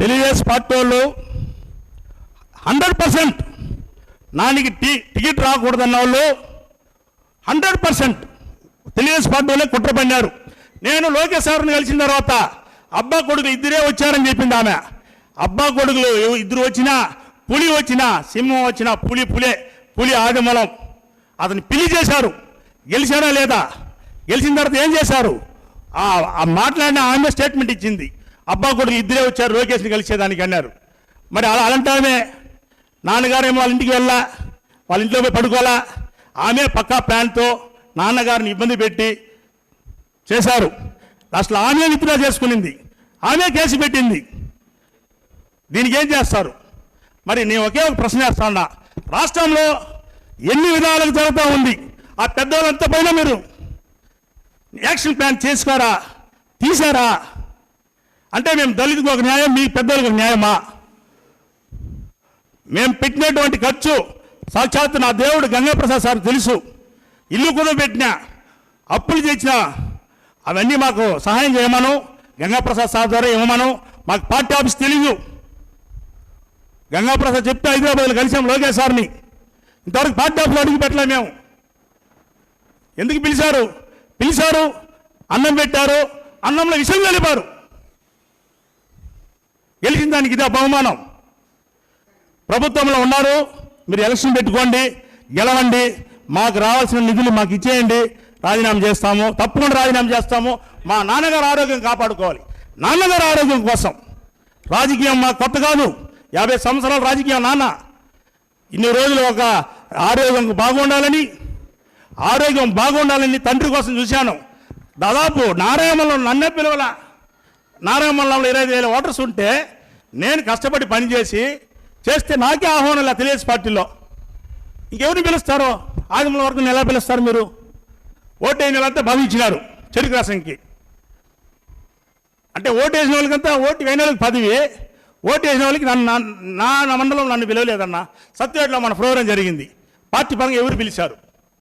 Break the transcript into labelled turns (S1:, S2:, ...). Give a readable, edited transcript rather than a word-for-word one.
S1: Telugu Desam party వాళ్ళు 100% నానికి ticket రాకూడదన్న వాళ్ళు 100% తెలుగుదేశం పార్టీ వాళ్ళే కుట్ర పన్నారు. నేను లోకేష్ గారిని కలిసిన తర్వాత అబ్బా కొడుకు ఇద్దరే వచ్చారని చెప్పింది ఆమె. అబ్బా కొడుకులు ఇద్దరు వచ్చినా, పులి వచ్చినా, సింహం వచ్చినా, పులి ఆదిమూలం అతన్ని పిలి చేశారు. గెలిచారా లేదా? గెలిచిన తర్వాత ఏం చేశారు? మాట్లాడిన ఆమె స్టేట్మెంట్ ఇచ్చింది, అబ్బా కొడుకు ఇద్దరే వచ్చారు లోకేష్ని కలిసేదానికి అన్నారు. మరి అలాంటామే నాన్నగారేమో వాళ్ళ ఇంటికి వెళ్ళా, వాళ్ళ ఇంట్లో పోయి పడుకోవాలా, ఆమె పక్కా ప్లాన్తో నాన్నగారిని ఇబ్బంది పెట్టి చేశారు. అసలు ఆమె విత్డ్రా చేసుకునింది, ఆమె కేసు పెట్టింది. దీనికి ఏం చేస్తారు? మరి నేను ఒకే ఒక ప్రశ్న చేస్తాను, రాష్ట్రంలో ఎన్ని విధాలుగా జరుగుతూ ఉంది, ఆ పెద్దవాళ్ళంతా పైన మీరు యాక్షన్ ప్లాన్ చేసుకోరా, తీసారా? అంటే మేము దళితులకు ఒక న్యాయం, మీ పెద్దలకు ఒక న్యాయమా? మేము పెట్టినటువంటి ఖర్చు సాక్షాత్తు నా దేవుడు గంగాప్రసాద్ సార్ తెలుసు. ఇల్లు కూడా పెట్టినా, అప్పులు తెచ్చినా, అవన్నీ మాకు సహాయం చేయమను, గంగాప్రసాద్ సార్ ద్వారా ఇవ్వమను. మాకు పార్టీ ఆఫీస్ తెలియదు. గంగాప్రసాద్ చెప్తే హైదరాబాద్లో కలిసాం లోకేష్ సార్ని, ఇంతవరకు పార్టీ ఆఫీస్లో అడుగు పెట్టలే మేము. ఎందుకు పిలిచారు, అన్నం పెట్టారు, అన్నంలో విషయం కలిపారు. గెలిచిన దానికి ఇదే బహుమానం. ప్రభుత్వంలో ఉన్నారు, మీరు ఎలక్షన్ పెట్టుకోండి, గెలవండి, మాకు రావాల్సిన నిధులు మాకు ఇచ్చేయండి, రాజీనామా చేస్తాము, తప్పకుండా రాజీనామా చేస్తాము. మా నాన్నగారు ఆరోగ్యం కాపాడుకోవాలి. నాన్నగారు ఆరోగ్యం కోసం రాజకీయం మాకు కొత్త కాదు, 50 సంవత్సరాల రాజకీయం. నాన్న ఇన్ని రోజులు ఒక ఆరోగ్యం బాగుండాలని తండ్రి కోసం చూశాను. దాదాపు నారాయణంలో నన్నే పిలవల, నారాయణంలో 25,000 ఓటర్స్ ఉంటే నేను కష్టపడి పనిచేసి చేస్తే నాకే ఆహ్వానం లేదు తెలుగుదేశం పార్టీలో. ఇంకెవరిని పిలుస్తారో? ఆదిమూలం వరకు ఎలా పిలుస్తారు మీరు? ఓటైన వాళ్ళంతా భావించినారు చెరుకు రసంకి. అంటే ఓటు వేసిన వాళ్ళకంతా ఓటు వేసిన వాళ్ళకి పదవి, ఓటు వేసిన వాళ్ళకి నా మండలం నన్ను పిలవలేదన్న. సత్యవేటలో మన ప్రోగ్రాం జరిగింది, పార్టీ పరంగా ఎవరు పిలిచారు?